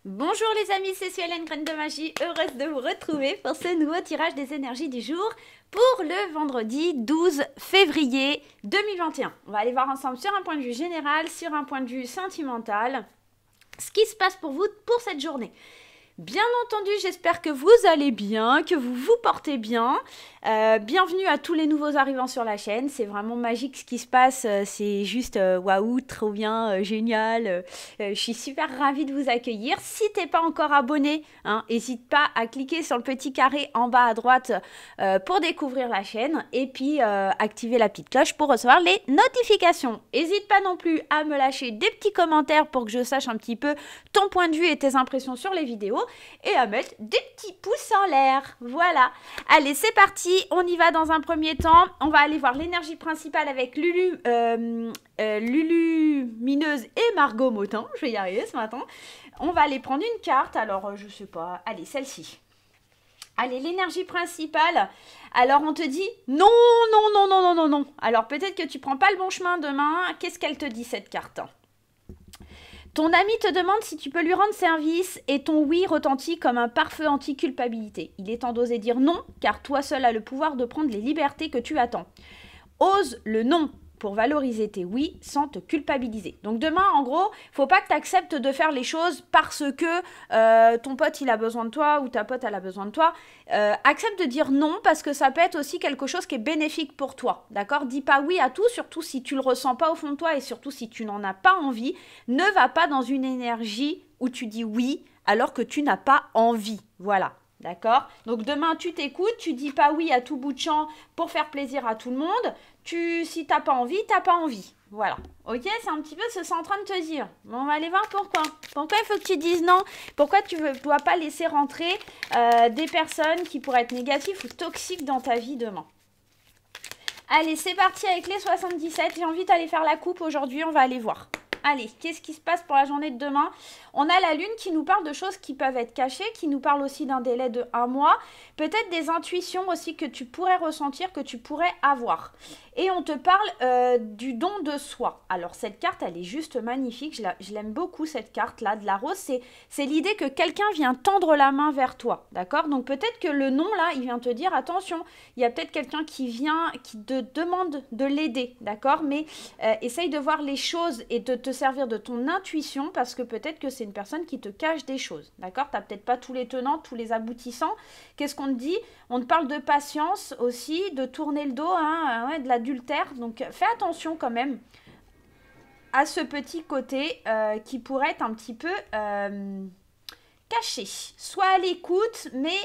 Bonjour les amis, c'est Suelen Graine de Magie, heureuse de vous retrouver pour ce nouveau tirage des énergies du jour pour le vendredi 12 février 2021. On va aller voir ensemble sur un point de vue général, sur un point de vue sentimental, ce qui se passe pour vous pour cette journée. Bien entendu, j'espère que vous allez bien, que vous vous portez bien. Bienvenue à tous les nouveaux arrivants sur la chaîne. C'est vraiment magique ce qui se passe. C'est juste waouh, trop bien, génial. Je suis super ravie de vous accueillir. Si t'es pas encore abonné, n'hésite pas à cliquer sur le petit carré en bas à droite pour découvrir la chaîne et puis activer la petite cloche pour recevoir les notifications. N'hésite pas non plus à me lâcher des petits commentaires pour que je sache un petit peu ton point de vue et tes impressions sur les vidéos. Et à mettre des petits pouces en l'air. Voilà. Allez, c'est parti. On y va dans un premier temps. On va aller voir l'énergie principale avec Lulumineuse et Margot Motin. Je vais y arriver ce matin. On va aller prendre une carte. Alors, je sais pas. Allez, celle-ci. Allez, l'énergie principale. Alors, on te dit non, non, non, non, non, non, non. Alors, peut-être que tu prends pas le bon chemin demain. Qu'est-ce qu'elle te dit, cette carte ? Ton ami te demande si tu peux lui rendre service et ton oui retentit comme un pare-feu anti-culpabilité. Il est temps d'oser dire non, car toi seul as le pouvoir de prendre les libertés que tu attends. Ose le non pour valoriser tes oui sans te culpabiliser. Donc demain, en gros, faut pas que tu acceptes de faire les choses parce que ton pote il a besoin de toi ou ta pote elle a besoin de toi. Accepte de dire non parce que ça peut être aussi quelque chose qui est bénéfique pour toi. D'accord ? Dis pas oui à tout, surtout si tu le ressens pas au fond de toi et surtout si tu n'en as pas envie. Ne va pas dans une énergie où tu dis oui alors que tu n'as pas envie. Voilà. D'accord ? Donc demain, tu t'écoutes, tu dis pas oui à tout bout de champ pour faire plaisir à tout le monde. Si t'as pas envie, t'as pas envie. Voilà. Ok, c'est un petit peu ce que c'est en train de te dire. Bon, on va aller voir pourquoi. Pourquoi il faut que tu dises non ? Pourquoi tu ne dois pas laisser rentrer des personnes qui pourraient être négatives ou toxiques dans ta vie demain ? Allez, c'est parti avec les 77. J'ai envie d'aller faire la coupe aujourd'hui, on va aller voir. Allez, qu'est-ce qui se passe pour la journée de demain ? On a la lune qui nous parle de choses qui peuvent être cachées, qui nous parle aussi d'un délai de 1 mois. Peut-être des intuitions aussi que tu pourrais ressentir, que tu pourrais avoir. Et on te parle du don de soi. Alors cette carte, elle est juste magnifique. Je l'aime beaucoup cette carte-là de la rose. C'est l'idée que quelqu'un vient tendre la main vers toi. D'accord ? Donc peut-être que le nom là, il vient te dire attention, il y a peut-être quelqu'un qui vient, qui te demande de l'aider. D'accord ? Mais essaye de voir les choses et de te servir de ton intuition parce que peut-être que c'est une personne qui te cache des choses. D'accord ? Tu n'as peut-être pas tous les tenants, tous les aboutissants. Qu'est-ce qu'on te dit ? On te parle de patience aussi, de tourner le dos, de l'adultère. Donc fais attention quand même à ce petit côté qui pourrait être un petit peu caché. Sois à l'écoute, mais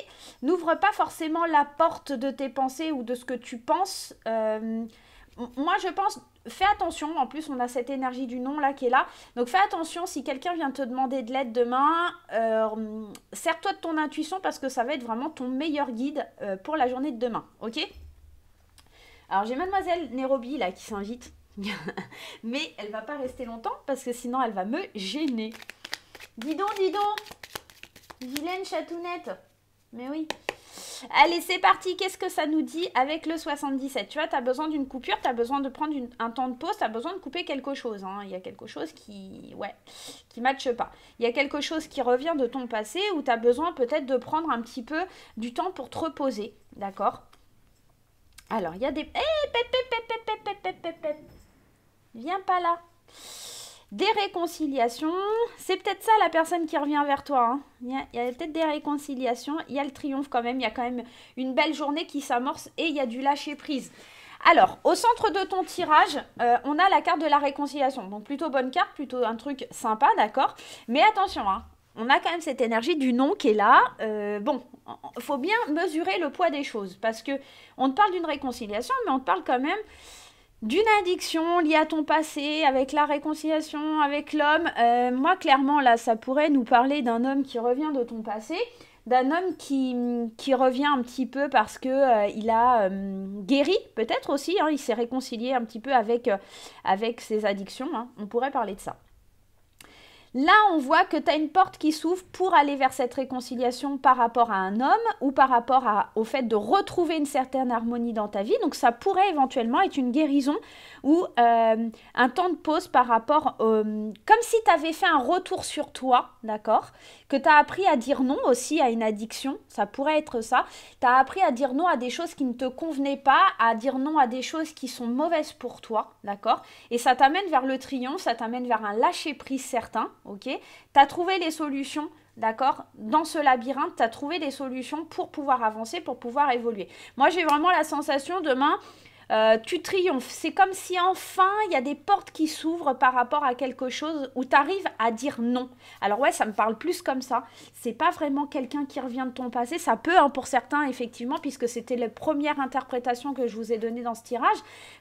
n'ouvre pas forcément la porte de tes pensées ou de ce que tu penses. Moi, je pense, fais attention. En plus, on a cette énergie du non là qui est là. Donc, fais attention si quelqu'un vient te demander de l'aide demain. Sers-toi de ton intuition parce que ça va être vraiment ton meilleur guide pour la journée de demain. Ok ? Alors, j'ai Mademoiselle Nairobi là qui s'invite. Mais elle va pas rester longtemps parce que sinon, elle va me gêner. Dis donc, Vilaine chatounette. Mais oui. Allez, c'est parti. Qu'est-ce que ça nous dit avec le 77 ? Tu vois, tu as besoin d'une coupure, tu as besoin de prendre un temps de pause, tu as besoin de couper quelque chose. Il y a quelque chose qui matche pas. Il y a quelque chose qui revient de ton passé où tu as besoin peut-être de prendre un petit peu du temps pour te reposer. D'accord ? Alors, il y a des... Viens pas là. Des réconciliations, c'est peut-être ça la personne qui revient vers toi. Il y a peut-être des réconciliations, il y a le triomphe quand même, il y a quand même une belle journée qui s'amorce et il y a du lâcher prise. Alors, au centre de ton tirage, on a la carte de la réconciliation. Donc plutôt bonne carte, plutôt un truc sympa, d'accord ? Mais attention, on a quand même cette énergie du non qui est là. Il faut bien mesurer le poids des choses parce que on te parle d'une réconciliation, mais on te parle quand même d'une addiction liée à ton passé, avec la réconciliation, avec l'homme. Moi, clairement, là, ça pourrait nous parler d'un homme qui revient de ton passé, d'un homme qui revient un petit peu parce que il a guéri, peut-être aussi, il s'est réconcilié un petit peu avec ses addictions, on pourrait parler de ça. Là, on voit que tu as une porte qui s'ouvre pour aller vers cette réconciliation par rapport à un homme ou par rapport au fait de retrouver une certaine harmonie dans ta vie. Donc, ça pourrait éventuellement être une guérison ou un temps de pause par rapport, comme si tu avais fait un retour sur toi, d'accord? Que tu as appris à dire non aussi à une addiction, ça pourrait être ça. Tu as appris à dire non à des choses qui ne te convenaient pas, à dire non à des choses qui sont mauvaises pour toi, d'accord? Et ça t'amène vers le triomphe, ça t'amène vers un lâcher-prise certain, ok? Tu as trouvé les solutions, d'accord? Dans ce labyrinthe, tu as trouvé des solutions pour pouvoir avancer, pour pouvoir évoluer. Moi, j'ai vraiment la sensation demain, tu triomphes. C'est comme si enfin, il y a des portes qui s'ouvrent par rapport à quelque chose où tu arrives à dire non. Alors ouais, ça me parle plus comme ça. C'est pas vraiment quelqu'un qui revient de ton passé. Ça peut, hein, pour certains, effectivement, puisque c'était la première interprétation que je vous ai donnée dans ce tirage.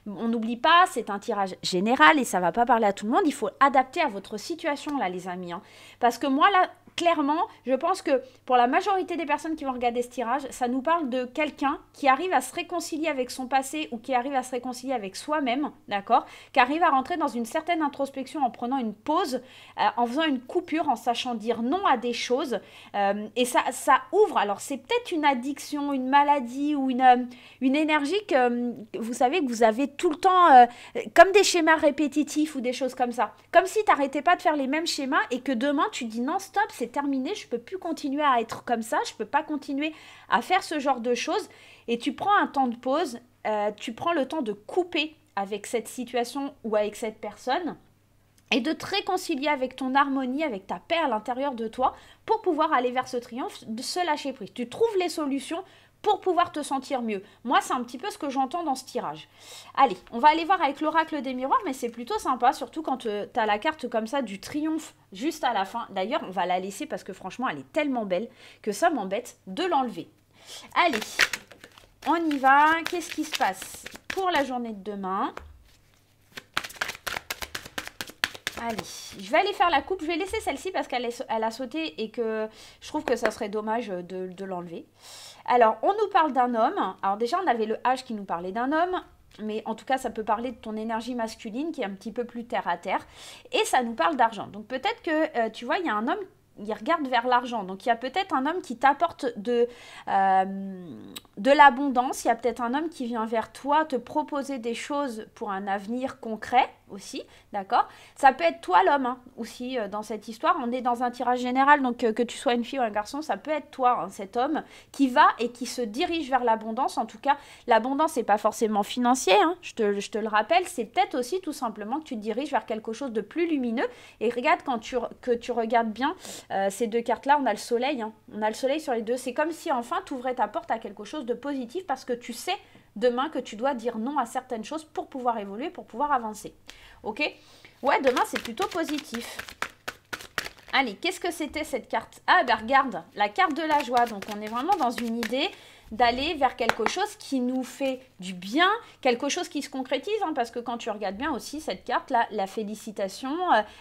On n'oublie pas, c'est un tirage général et ça va pas parler à tout le monde. Il faut adapter à votre situation, là, les amis. Hein. Parce que moi, là, clairement, je pense que pour la majorité des personnes qui vont regarder ce tirage, ça nous parle de quelqu'un qui arrive à se réconcilier avec son passé ou qui arrive à se réconcilier avec soi-même, d'accord? Qui arrive à rentrer dans une certaine introspection en prenant une pause, en faisant une coupure, en sachant dire non à des choses. Et ça ouvre. Alors, c'est peut-être une addiction, une maladie ou une énergie que vous savez que vous avez tout le temps, comme des schémas répétitifs ou des choses comme ça. Comme si tu n'arrêtais pas de faire les mêmes schémas et que demain, tu dis non, stop, c'est terminé, je ne peux plus continuer à être comme ça, je ne peux pas continuer à faire ce genre de choses. Et tu prends un temps de pause, tu prends le temps de couper avec cette situation ou avec cette personne et de te réconcilier avec ton harmonie, avec ta paix à l'intérieur de toi pour pouvoir aller vers ce triomphe, de se lâcher prise. Tu trouves les solutions pour pouvoir te sentir mieux. Moi, c'est un petit peu ce que j'entends dans ce tirage. Allez, on va aller voir avec l'oracle des miroirs, mais c'est plutôt sympa, surtout quand tu as la carte comme ça du triomphe juste à la fin. D'ailleurs, on va la laisser parce que franchement, elle est tellement belle que ça m'embête de l'enlever. Allez, on y va. Qu'est-ce qui se passe pour la journée de demain ? Allez, je vais aller faire la coupe. Je vais laisser celle-ci parce qu'elle a sauté et que je trouve que ça serait dommage de l'enlever. Alors, on nous parle d'un homme. Alors déjà, on avait le H qui nous parlait d'un homme. Mais en tout cas, ça peut parler de ton énergie masculine qui est un petit peu plus terre à terre. Et ça nous parle d'argent. Donc peut-être que, tu vois, il y a un homme, il regarde vers l'argent. Donc il y a peut-être un homme qui t'apporte de l'abondance. Il y a peut-être un homme qui vient vers toi te proposer des choses pour un avenir concret aussi, d'accord? Ça peut être toi l'homme hein, aussi dans cette histoire. On est dans un tirage général, donc que tu sois une fille ou un garçon, ça peut être toi, hein, cet homme qui va et qui se dirige vers l'abondance. En tout cas, l'abondance n'est pas forcément financier, hein, je te le rappelle, c'est peut-être aussi tout simplement que tu te diriges vers quelque chose de plus lumineux. Et regarde, que tu regardes bien ces deux cartes-là, on a le soleil, hein, on a le soleil sur les deux. C'est comme si enfin tu ouvrais ta porte à quelque chose de positif parce que tu sais demain que tu dois dire non à certaines choses pour pouvoir évoluer, pour pouvoir avancer. Ok? Ouais, demain, c'est plutôt positif. Allez, qu'est-ce que c'était cette carte? Ah, ben regarde, la carte de la joie. Donc, on est vraiment dans une idée d'aller vers quelque chose qui nous fait du bien, quelque chose qui se concrétise, hein, parce que quand tu regardes bien aussi cette carte-là, la félicitation,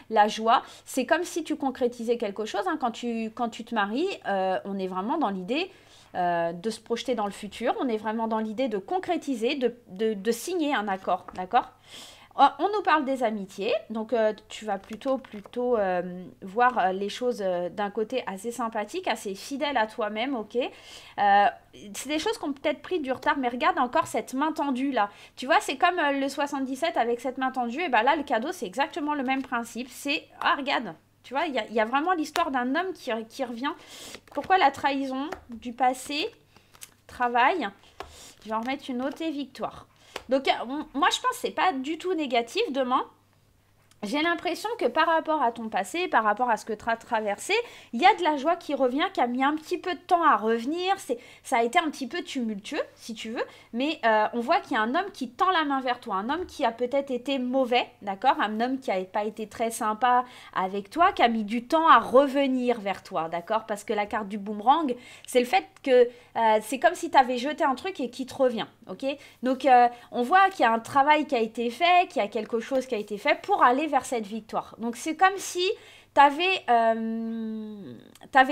la joie, c'est comme si tu concrétisais quelque chose. Hein, quand tu te maries, on est vraiment dans l'idée de se projeter dans le futur. On est vraiment dans l'idée de concrétiser, de signer un accord, d'accord? On nous parle des amitiés, donc tu vas plutôt voir les choses d'un côté assez sympathique, assez fidèle à toi-même, ok? C'est des choses qui ont peut-être pris du retard, mais regarde encore cette main tendue là. Tu vois, c'est comme le 77 avec cette main tendue, et bien là, le cadeau, c'est exactement le même principe. C'est, ah regarde, tu vois, il y a vraiment l'histoire d'un homme qui revient. Pourquoi la trahison du passé? Travail. Je vais en remettre une autre et victoire. Donc, moi, je pense que ce n'est pas du tout négatif demain. J'ai l'impression que par rapport à ton passé, par rapport à ce que tu as traversé, il y a de la joie qui revient, qui a mis un petit peu de temps à revenir. Ça a été un petit peu tumultueux, si tu veux, mais on voit qu'il y a un homme qui tend la main vers toi, un homme qui a peut-être été mauvais, d'accord? Un homme qui n'a pas été très sympa avec toi, qui a mis du temps à revenir vers toi, d'accord? Parce que la carte du boomerang, c'est le fait que c'est comme si tu avais jeté un truc et qui te revient, ok? Donc, on voit qu'il y a un travail qui a été fait, qu'il y a quelque chose qui a été fait pour aller vers cette victoire. Donc, c'est comme si tu avais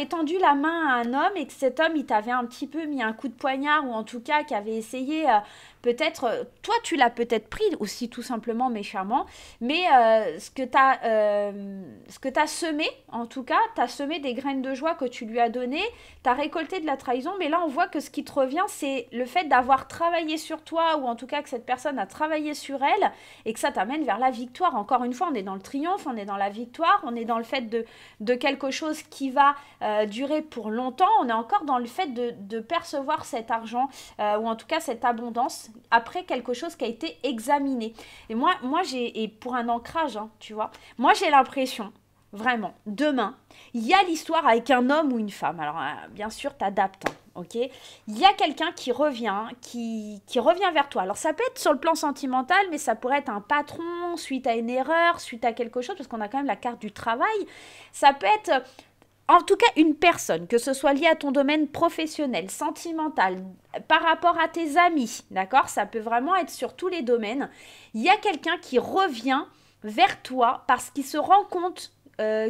tendu la main à un homme et que cet homme, il t'avait un petit peu mis un coup de poignard ou en tout cas qui avait essayé peut-être, toi tu l'as peut-être pris aussi tout simplement méchamment, mais ce que tu as semé, en tout cas, tu as semé des graines de joie que tu lui as données, tu as récolté de la trahison, mais là on voit que ce qui te revient, c'est le fait d'avoir travaillé sur toi, ou en tout cas que cette personne a travaillé sur elle, et que ça t'amène vers la victoire. Encore une fois, on est dans le triomphe, on est dans la victoire, on est dans le fait de quelque chose qui va durer pour longtemps, on est encore dans le fait de percevoir cet argent, ou en tout cas cette abondance, après quelque chose qui a été examiné. Et moi et pour un ancrage, hein, tu vois, moi j'ai l'impression, vraiment, demain, il y a l'histoire avec un homme ou une femme. Alors, bien sûr, t'adaptes, hein, ok? Il y a quelqu'un qui revient vers toi. Alors, ça peut être sur le plan sentimental, mais ça pourrait être un patron suite à une erreur, suite à quelque chose, parce qu'on a quand même la carte du travail. Ça peut être, en tout cas, une personne, que ce soit lié à ton domaine professionnel, sentimental, par rapport à tes amis, d'accord? Ça peut vraiment être sur tous les domaines. Il y a quelqu'un qui revient vers toi parce qu'il se rend compte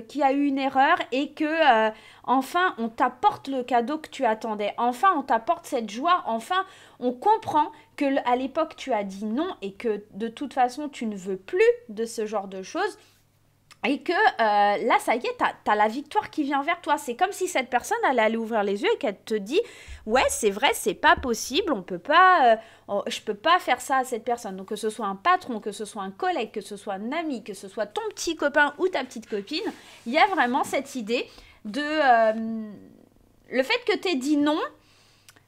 qu'il y a eu une erreur et que enfin on t'apporte le cadeau que tu attendais, enfin on t'apporte cette joie, enfin on comprend que à l'époque tu as dit non et que de toute façon tu ne veux plus de ce genre de choses. Et que là, ça y est, t'as la victoire qui vient vers toi. C'est comme si cette personne, elle allait ouvrir les yeux et qu'elle te dit « Ouais, c'est vrai, c'est pas possible, on peut pas, je peux pas faire ça à cette personne. » Donc, que ce soit un patron, que ce soit un collègue, que ce soit un ami, que ce soit ton petit copain ou ta petite copine, il y a vraiment cette idée de... le fait que t'aies dit non,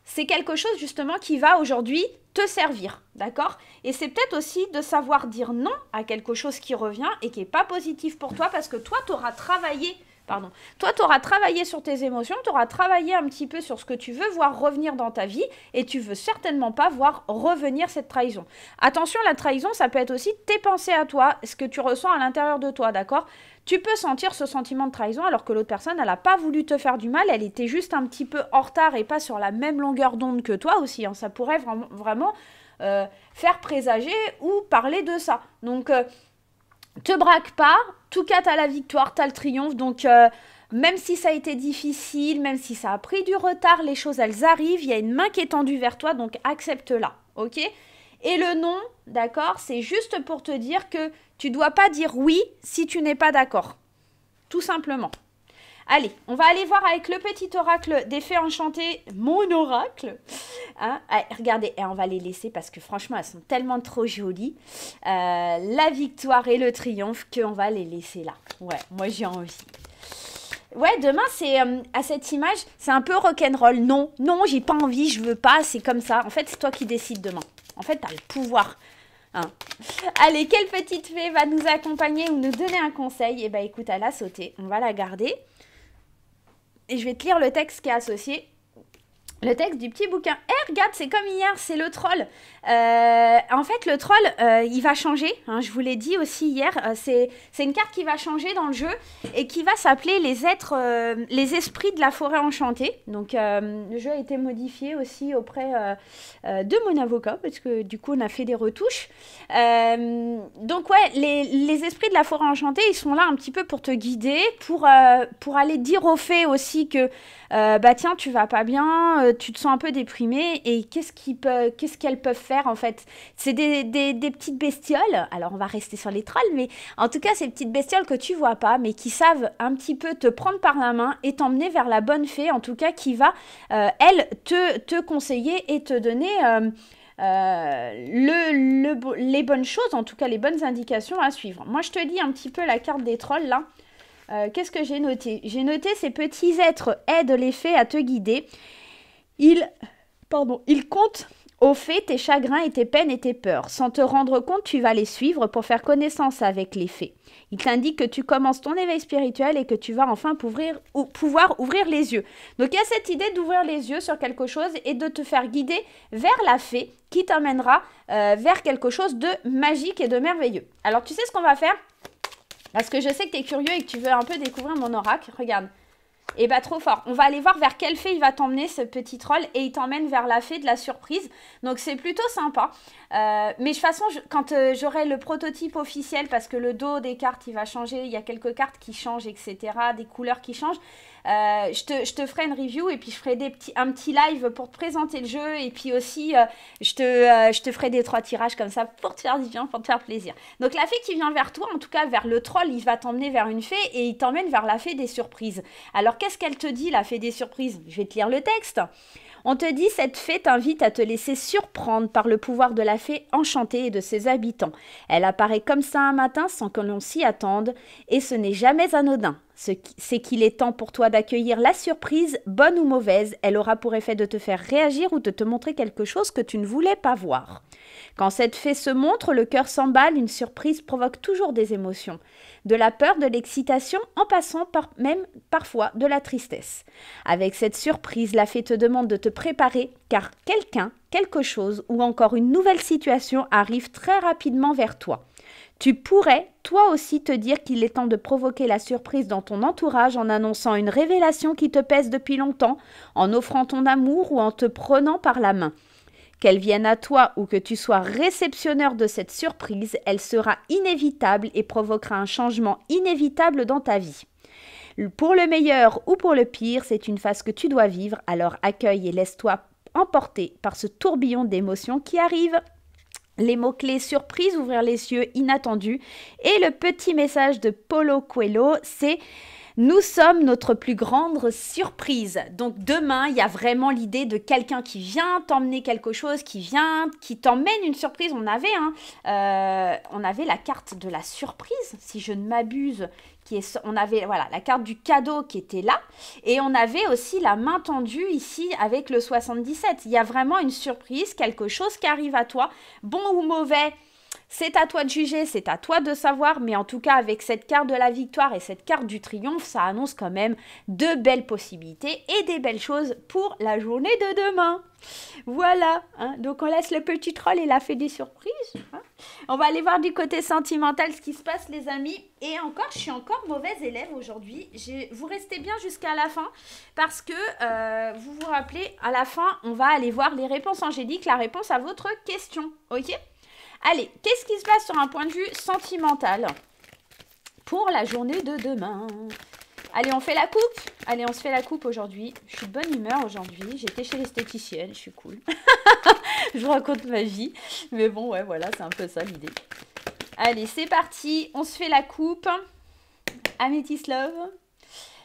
c'est quelque chose justement qui va aujourd'hui te servir, d'accord? Et c'est peut-être aussi de savoir dire non à quelque chose qui revient et qui n'est pas positif pour toi parce que toi, tu auras travaillé, sur tes émotions, tu auras travaillé un petit peu sur ce que tu veux voir revenir dans ta vie et tu veux certainement pas voir revenir cette trahison. Attention, la trahison, ça peut être aussi tes pensées à toi, ce que tu ressens à l'intérieur de toi, d'accord? Tu peux sentir ce sentiment de trahison alors que l'autre personne, elle n'a pas voulu te faire du mal, elle était juste un petit peu en retard et pas sur la même longueur d'onde que toi aussi. Hein. Ça pourrait vraiment faire présager ou parler de ça. Donc, te braque pas, en tout cas, tu as la victoire, tu as le triomphe. Donc, même si ça a été difficile, même si ça a pris du retard, les choses, elles arrivent, il y a une main qui est tendue vers toi, donc accepte-la, ok? Et le non, d'accord, c'est juste pour te dire que tu ne dois pas dire oui si tu n'es pas d'accord. Tout simplement. Allez, on va aller voir avec le petit oracle des fées enchantées, mon oracle. Hein, allez, regardez, et on va les laisser parce que franchement, elles sont tellement trop jolies. La victoire et le triomphe qu'on va les laisser là. Ouais, moi j'ai envie. Ouais, demain, c'est à cette image, c'est un peu rock'n'roll. Non, j'ai pas envie, je veux pas, c'est comme ça. En fait, c'est toi qui décides demain. En fait, tu as le pouvoir. Hein. Allez, quelle petite fée va nous accompagner ou nous donner un conseil? Eh bien, écoute, elle a sauté. On va la garder. Et je vais te lire le texte qui est associé. Le texte du petit bouquin. Regarde, c'est comme hier, c'est le troll. En fait, le troll, il va changer. Hein, je vous l'ai dit aussi hier. C'est une carte qui va changer dans le jeu et qui va s'appeler les esprits de la forêt enchantée. Donc, le jeu a été modifié aussi auprès de mon avocat parce que du coup, on a fait des retouches. Donc, ouais, les esprits de la forêt enchantée, ils sont là un petit peu pour te guider, pour aller dire aux fées aussi que bah tiens, tu vas pas bien, tu te sens un peu déprimé et qu'est-ce qu'elles peuvent faire en fait? C'est des petites bestioles, alors on va rester sur les trolls, mais en tout cas ces petites bestioles que tu vois pas, mais qui savent un petit peu te prendre par la main et t'emmener vers la bonne fée, en tout cas qui va, elle, te conseiller et te donner... les bonnes choses, en tout cas les bonnes indications à suivre. Moi je te lis un petit peu la carte des trolls là. Qu'est-ce que j'ai noté? J'ai noté ces petits êtres aident les fées à te guider. Ils comptent aux fées tes chagrins et tes peines et tes peurs. Sans te rendre compte, tu vas les suivre pour faire connaissance avec les fées. Ils t'indiquent que tu commences ton éveil spirituel et que tu vas enfin pouvoir ouvrir les yeux. Donc il y a cette idée d'ouvrir les yeux sur quelque chose et de te faire guider vers la fée qui t'emmènera vers quelque chose de magique et de merveilleux. Alors tu sais ce qu'on va faire? Parce que je sais que tu es curieux et que tu veux un peu découvrir mon oracle. Regarde. Et bah trop fort. On va aller voir vers quelle fée il va t'emmener ce petit troll et il t'emmène vers la fée de la surprise. Donc c'est plutôt sympa. Mais de toute façon, quand j'aurai le prototype officiel, parce que le dos des cartes il va changer, il y a quelques cartes qui changent, etc. Des couleurs qui changent. Je te ferai une review et puis je ferai un petit live pour te présenter le jeu et puis aussi je te ferai des 3 tirages comme ça pour te faire du bien, pour te faire plaisir. Donc la fée qui vient vers toi, en tout cas vers le troll, il va t'emmener vers une fée et il t'emmène vers la fée des surprises. Alors qu'est-ce qu'elle te dit, la fée des surprises? Je vais te lire le texte. On te dit, cette fée t'invite à te laisser surprendre par le pouvoir de la fée enchantée et de ses habitants. Elle apparaît comme ça un matin sans que l'on s'y attende, et ce n'est jamais anodin. C'est qu'il est temps pour toi d'accueillir la surprise, bonne ou mauvaise. Elle aura pour effet de te faire réagir ou de te montrer quelque chose que tu ne voulais pas voir. Quand cette fée se montre, le cœur s'emballe, une surprise provoque toujours des émotions. De la peur, de l'excitation, en passant même parfois de la tristesse. Avec cette surprise, la fée te demande de te préparer, car quelqu'un, quelque chose ou encore une nouvelle situation arrive très rapidement vers toi. Tu pourrais, toi aussi, te dire qu'il est temps de provoquer la surprise dans ton entourage en annonçant une révélation qui te pèse depuis longtemps, en offrant ton amour ou en te prenant par la main. Qu'elle vienne à toi ou que tu sois réceptionneur de cette surprise, elle sera inévitable et provoquera un changement inévitable dans ta vie. Pour le meilleur ou pour le pire, c'est une phase que tu dois vivre, alors accueille et laisse-toi emporter par ce tourbillon d'émotions qui arrive. Les mots-clés surprise, ouvrir les yeux, inattendu. Et le petit message de Paulo Coelho, c'est « Nous sommes notre plus grande surprise ». Donc demain, il y a vraiment l'idée de quelqu'un qui vient t'emmener quelque chose, qui t'emmène une surprise. On avait la carte de la surprise, si je ne m'abuse. On avait voilà, la carte du cadeau qui était là. Et on avait aussi la main tendue ici avec le 77. Il y a vraiment une surprise, quelque chose qui arrive à toi, bon ou mauvais. C'est à toi de juger, c'est à toi de savoir, mais en tout cas avec cette carte de la victoire et cette carte du triomphe, ça annonce quand même de belles possibilités et des belles choses pour la journée de demain. Voilà, hein, donc on laisse le petit troll et la fée des surprises. Hein. On va aller voir du côté sentimental ce qui se passe les amis. Et encore, je suis encore mauvaise élève aujourd'hui. Vous restez bien jusqu'à la fin parce que vous vous rappelez, à la fin, on va aller voir les réponses angéliques, la réponse à votre question, ok ? Allez, qu'est-ce qui se passe sur un point de vue sentimental pour la journée de demain? Allez, on fait la coupe. Allez, on se fait la coupe aujourd'hui. Je suis de bonne humeur aujourd'hui. J'étais chez l'esthéticienne, je suis cool. Je vous raconte ma vie. Mais bon, ouais, voilà, c'est un peu ça l'idée. Allez, c'est parti. On se fait la coupe. Amethyst Love.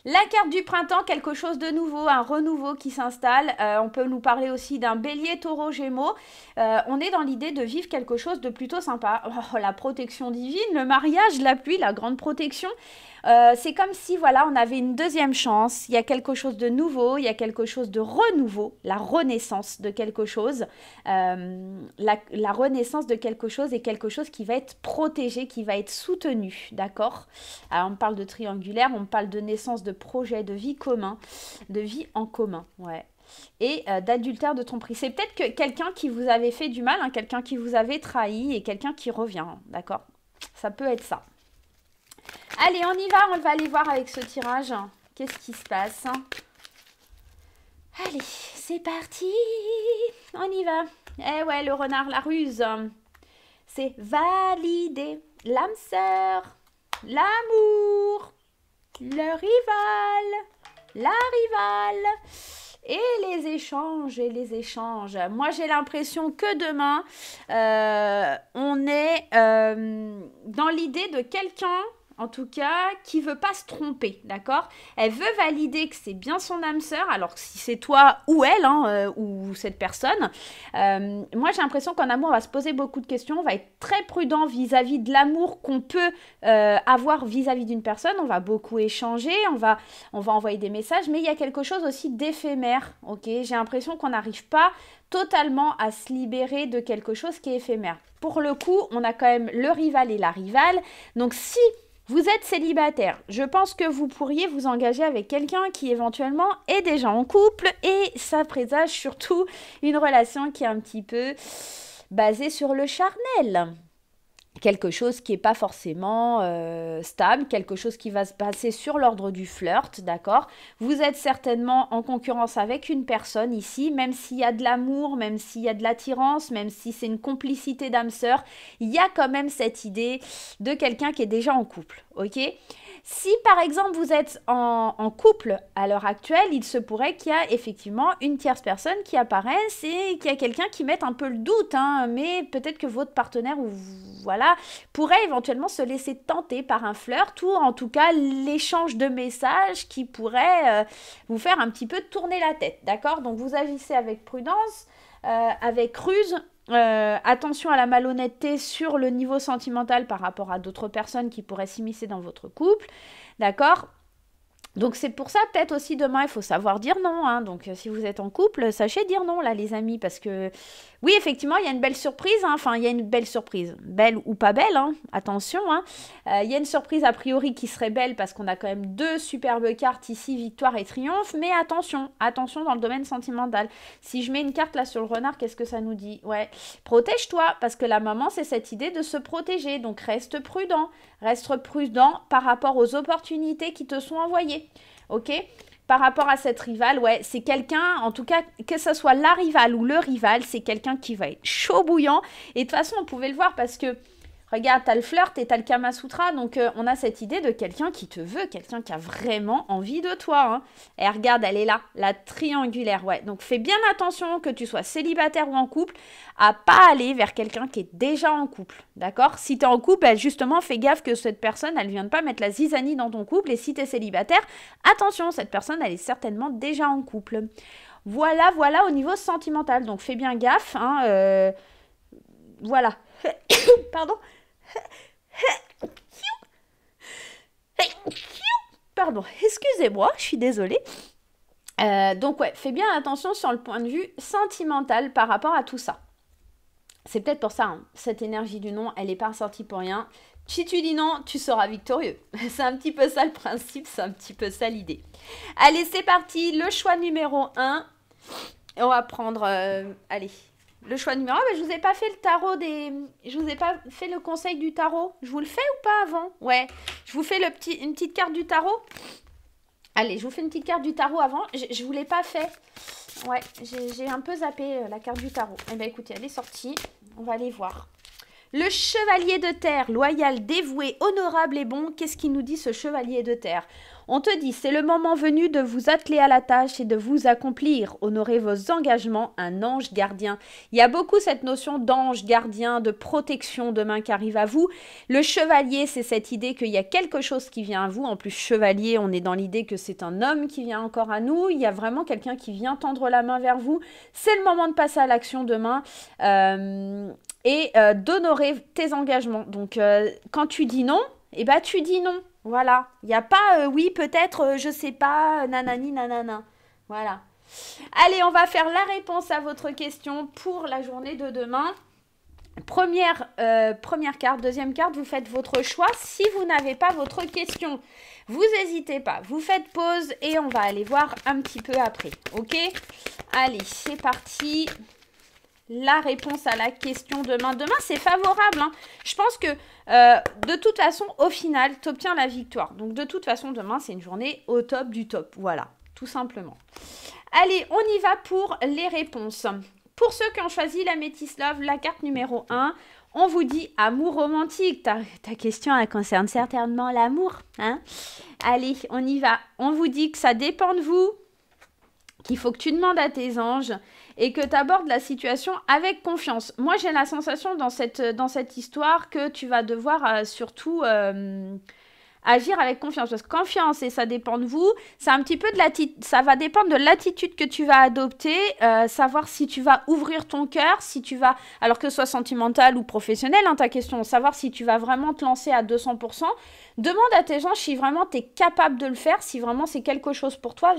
La carte du printemps, quelque chose de nouveau, un renouveau qui s'installe. On peut nous parler aussi d'un bélier, taureau, gémeaux. On est dans l'idée de vivre quelque chose de plutôt sympa. Oh, la protection divine, le mariage, la pluie, la grande protection. C'est comme si, voilà, on avait une deuxième chance. Il y a quelque chose de nouveau, il y a quelque chose de renouveau, la renaissance de quelque chose. La renaissance de quelque chose est quelque chose qui va être protégé, qui va être soutenu, d'accord? Alors, on parle de triangulaire, on parle de naissance de projet, de vie commun, de vie en commun, ouais. Et d'adultère de tromperie. C'est peut-être que quelqu'un qui vous avait fait du mal, hein, quelqu'un qui vous avait trahi et quelqu'un qui revient, d'accord? Ça peut être ça. Allez, on y va, on va aller voir avec ce tirage. Qu'est-ce qui se passe? Allez, c'est parti. On y va. Eh ouais, le renard, la ruse. C'est valider l'âme sœur, l'amour, le rival, la rivale. Et les échanges. Moi, j'ai l'impression que demain, on est dans l'idée de quelqu'un, en tout cas, qui veut pas se tromper, d'accord? Elle veut valider que c'est bien son âme sœur, alors si c'est toi ou elle, hein, ou cette personne. Moi, j'ai l'impression qu'en amour, on va se poser beaucoup de questions, on va être très prudent vis-à-vis de l'amour qu'on peut avoir vis-à-vis d'une personne. On va beaucoup échanger, on va envoyer des messages, mais il y a quelque chose aussi d'éphémère, ok? J'ai l'impression qu'on n'arrive pas totalement à se libérer de quelque chose qui est éphémère. Pour le coup, on a quand même le rival et la rivale, donc si vous êtes célibataire, je pense que vous pourriez vous engager avec quelqu'un qui éventuellement est déjà en couple et ça présage surtout une relation qui est un petit peu basée sur le charnel. quelque chose qui n'est pas forcément stable, quelque chose qui va se passer sur l'ordre du flirt, d'accord? Vous êtes certainement en concurrence avec une personne ici, même s'il y a de l'amour, même s'il y a de l'attirance, même si c'est une complicité d'âme sœur, il y a quand même cette idée de quelqu'un qui est déjà en couple, ok? Si par exemple vous êtes en couple à l'heure actuelle, il se pourrait qu'il y a effectivement une tierce personne qui apparaisse et qu'il y a quelqu'un qui mette un peu le doute, hein, mais peut-être que votre partenaire ou voilà pourrait éventuellement se laisser tenter par un flirt ou en tout cas l'échange de messages qui pourrait vous faire un petit peu tourner la tête, d'accord? Donc vous agissez avec prudence, avec ruse. Attention à la malhonnêteté sur le niveau sentimental par rapport à d'autres personnes qui pourraient s'immiscer dans votre couple, d'accord? Donc c'est pour ça peut-être aussi demain il faut savoir dire non, hein. Donc si vous êtes en couple, sachez dire non là les amis, parce que oui effectivement il y a une belle surprise, hein. Enfin il y a une belle surprise, belle ou pas belle, hein. Attention, hein. Il y a une surprise a priori qui serait belle parce qu'on a quand même deux superbes cartes ici, victoire et triomphe, mais attention dans le domaine sentimental. Si je mets une carte là sur le renard, qu'est-ce que ça nous dit? Ouais, protège-toi, parce que la maman c'est cette idée de se protéger, donc reste prudent par rapport aux opportunités qui te sont envoyées. Ok, par rapport à cette rivale, ouais, c'est quelqu'un, en tout cas, que ce soit la rivale ou le rival, c'est quelqu'un qui va être chaud bouillant. Et de toute façon, on pouvait le voir parce que, regarde, t'as le flirt et t'as le Kama Sutra, donc on a cette idée de quelqu'un qui te veut, quelqu'un qui a vraiment envie de toi, hein. Et regarde, elle est là, la triangulaire, ouais. Donc fais bien attention, que tu sois célibataire ou en couple, à pas aller vers quelqu'un qui est déjà en couple, d'accord? Si t'es en couple, justement, fais gaffe que cette personne, elle vienne pas mettre la zizanie dans ton couple, et si t'es célibataire, attention, cette personne, elle est certainement déjà en couple. Voilà au niveau sentimental, donc fais bien gaffe, hein, voilà. Pardon. Pardon, excusez-moi, je suis désolée. Donc ouais, fais bien attention sur le point de vue sentimental par rapport à tout ça. C'est peut-être pour ça, hein, cette énergie du non, elle n'est pas ressortie pour rien. Si tu dis non, tu seras victorieux. C'est un petit peu ça le principe, c'est un petit peu ça l'idée. Allez, c'est parti, le choix numéro 1. On va prendre, allez, le choix numéro 1, mais je vous ai pas fait le tarot des... Je vous ai pas fait le conseil du tarot. Je vous le fais ou pas avant? Ouais, je vous fais une petite carte du tarot. Allez, je vous fais une petite carte du tarot avant. Je vous l'ai pas fait. Ouais, j'ai un peu zappé la carte du tarot. Eh bien, écoutez, elle est sortie. On va aller voir. Le chevalier de terre, loyal, dévoué, honorable et bon. Qu'est-ce qu'il nous dit ce chevalier de terre? On te dit, c'est le moment venu de vous atteler à la tâche et de vous accomplir. Honorez vos engagements, un ange gardien. Il y a beaucoup cette notion d'ange gardien, de protection demain qui arrive à vous. Le chevalier, c'est cette idée qu'il y a quelque chose qui vient à vous. En plus, chevalier, on est dans l'idée que c'est un homme qui vient encore à nous. Il y a vraiment quelqu'un qui vient tendre la main vers vous. C'est le moment de passer à l'action demain. Et d'honorer tes engagements. Donc, quand tu dis non, eh ben, tu dis non. Voilà. Il n'y a pas oui, peut-être, je sais pas, nanani, nanana. Voilà. Allez, on va faire la réponse à votre question pour la journée de demain. Première carte, deuxième carte, vous faites votre choix. Si vous n'avez pas votre question, vous n'hésitez pas. Vous faites pause et on va aller voir un petit peu après. Ok? Allez, c'est parti. La réponse à la question demain. Demain, c'est favorable, hein. Je pense que de toute façon, au final, tu obtiens la victoire. Donc, de toute façon, demain, c'est une journée au top du top. Voilà, tout simplement. Allez, on y va pour les réponses. Pour ceux qui ont choisi la Métis Love, la carte numéro 1, on vous dit amour romantique. Ta question, elle concerne certainement l'amour, hein? Allez, on y va. On vous dit que ça dépend de vous, qu'il faut que tu demandes à tes anges et que tu abordes la situation avec confiance. Moi, j'ai la sensation dans cette histoire que tu vas devoir surtout agir avec confiance. Parce que confiance, et ça dépend de vous, c'est un petit peu ça va dépendre de l'attitude que tu vas adopter, savoir si tu vas ouvrir ton cœur, si tu vas, alors que ce soit sentimental ou professionnel, hein, ta question, savoir si tu vas vraiment te lancer à 200%. Demande à tes anges si vraiment tu es capable de le faire, si vraiment c'est quelque chose pour toi.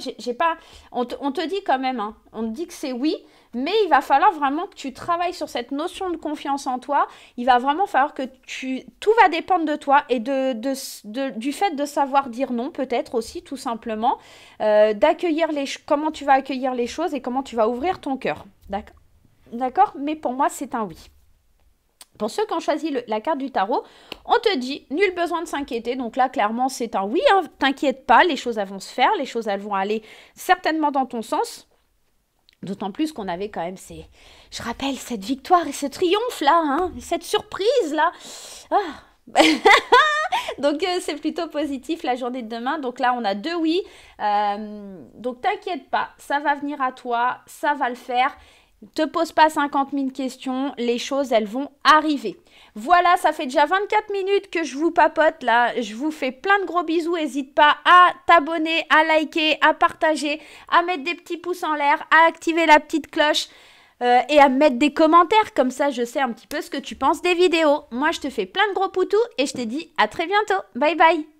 On te dit quand même, hein, on te dit que c'est oui, mais il va falloir vraiment que tu travailles sur cette notion de confiance en toi. Il va vraiment falloir que tout va dépendre de toi et du fait de savoir dire non, peut-être aussi, tout simplement, comment tu vas accueillir les choses et comment tu vas ouvrir ton cœur. D'accord? Mais pour moi, c'est un oui. Pour ceux qui ont choisi la carte du tarot, on te dit nul besoin de s'inquiéter. Donc là, clairement, c'est un oui. Hein, t'inquiète pas, les choses elles vont se faire, les choses elles vont aller certainement dans ton sens. D'autant plus qu'on avait quand même je rappelle, cette victoire et ce triomphe là, hein, cette surprise là. Ah. Donc c'est plutôt positif la journée de demain. Donc là, on a 2 oui. Donc t'inquiète pas, ça va venir à toi, ça va le faire. Te pose pas 50 000 questions, les choses, elles vont arriver. Voilà, ça fait déjà 24 minutes que je vous papote là. Je vous fais plein de gros bisous. N'hésite pas à t'abonner, à liker, à partager, à mettre des petits pouces en l'air, à activer la petite cloche et à mettre des commentaires. Comme ça, je sais un petit peu ce que tu penses des vidéos. Moi, je te fais plein de gros poutous et je te dis à très bientôt. Bye bye.